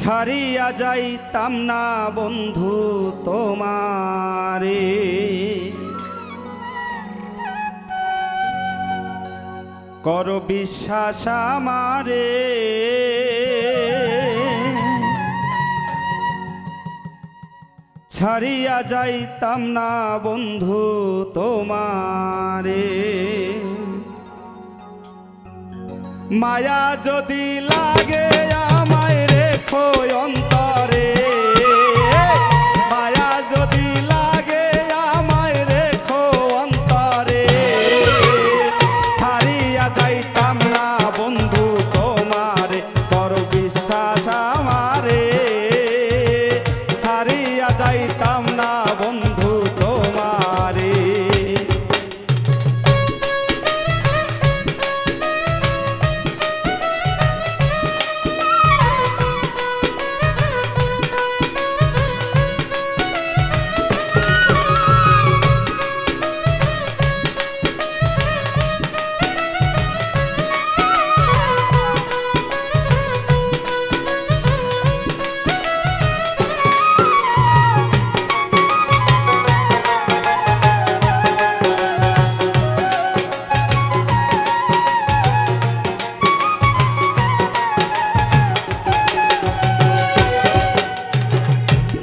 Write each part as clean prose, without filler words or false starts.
ছাড়িয়া যাইতাম না বন্ধু তোমারে, কর বিশ্বাস আমারে। ছাড়িয়া যাইতাম না বন্ধু তোমারে, মায়া যদি লাগে আমায় রেখো অন্তরে, মায়া যদি লাগে আমায় রেখো অন্তরে। ছাড়িয়া যাইতাম না বন্ধু তোমারে, কর বিশ্বাস আমারে। ছাড়িয়া যাইতাম না বন্ধু তোমারে।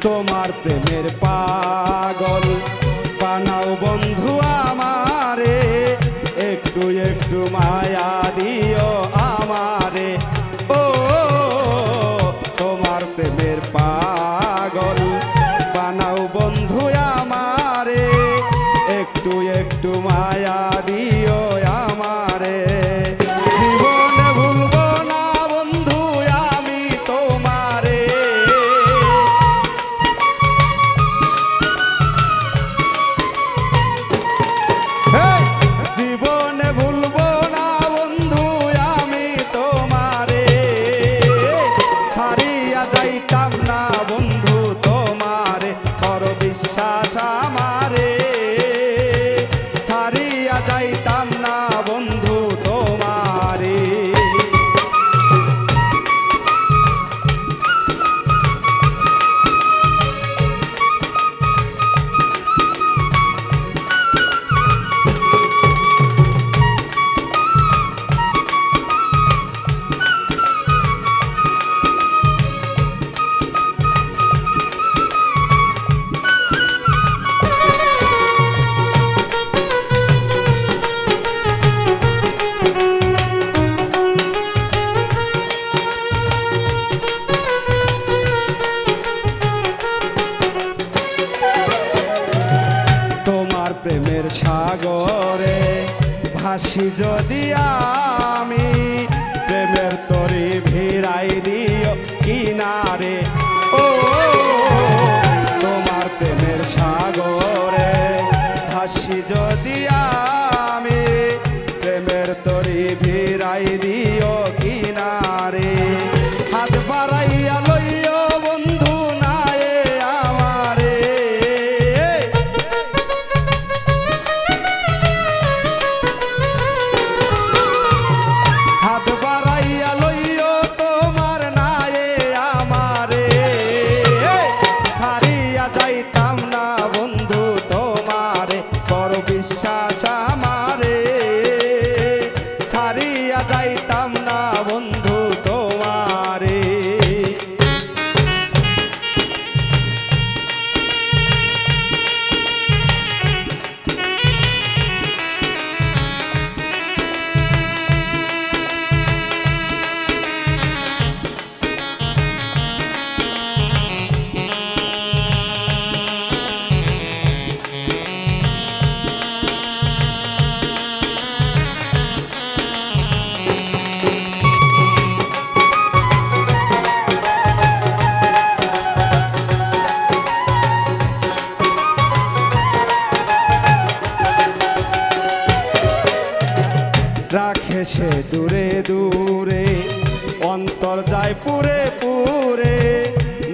তোমার প্রেমের পাগল বানাও বন্ধু আমারে, একটু একটু মায়া দিও আমারে। ও তোমার প্রেমের পাগল বানাও বন্ধু আমারে, একটু একটু মায়া দিও আমারে। জীবনে ভুলবো না বন্ধু আমি তোমারে, জীবনে ভুলবো না বন্ধু আমি তোমারে। ছাড়িয়া যাইতাম না বন্ধু তোমারে, কর বিশ্বাস আমারে। ছাড়িয়া যাইতাম না বন্ধু তোমারে। প্রেমের সাগরে ভাসি যদি আমি, প্রেমের তরি ভিড়াই দিও কিনারে। ও তোমার প্রেমের সাগরে ভাসি যদি আমি, প্রেমের তরি ভিড়াই দিও কিনারে। হাত বাড়াইয়া লইও বন্ধু নায়ে আমারে, হাত বাড়াইয়া লইও তোমার নায়ে আমারে। ছাড়িয়া যাইতাম না বন্ধু তোমারে, কর বিশ্বাস আমারে। ছাড়িয়া যাইতাম না বন্ধু তোমারে। রাখে সে দূরে দূরে, অন্তর যায় পুরে পুরে।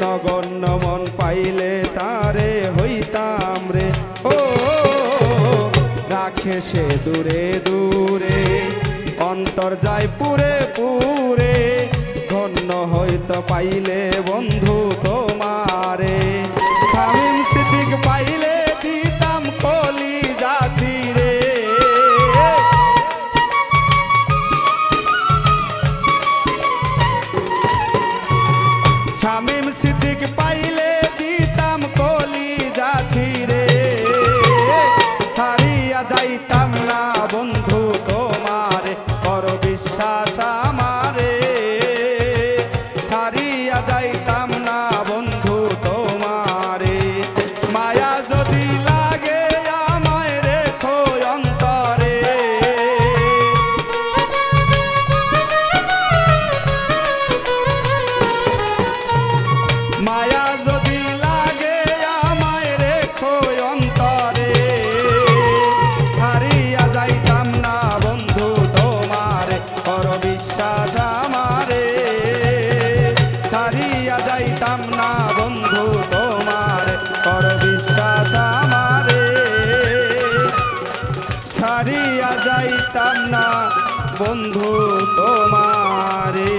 নগণ্য মন পাইলে তারে হইতাম রে। ও রাখে সে দূরে দূরে, অন্তর যায় পুরে পুরে। ধন্য হইত পাইলে বন্ধু তোমারে শামীম সিদ্দিক পাইলে দিতাম কলিজা ছিঁড়ে শামীম সিদ্দিক পাইলে দিতাম কলিজা ছিঁড়ে ছাড়িয়া যাইতাম না বন্ধু তোমারে কর বিশ্বাস আমারে ছাড়িয়া যাইতাম না বন্ধু তোমারে মায়া যদি লাগে আমায় রেখো অন্তরে মায়া যদি লাগে আমায় রেখো অন্তরে ছাড়িয়া যাইতাম না বন্ধু তোমারে কর বিশ্বাস আমারে ছাড়িয়া যাইতাম না বন্ধু তোমারে কর বিশ্বাস আমারে ছাড়িয়া যাইতাম না বন্ধু তোমারে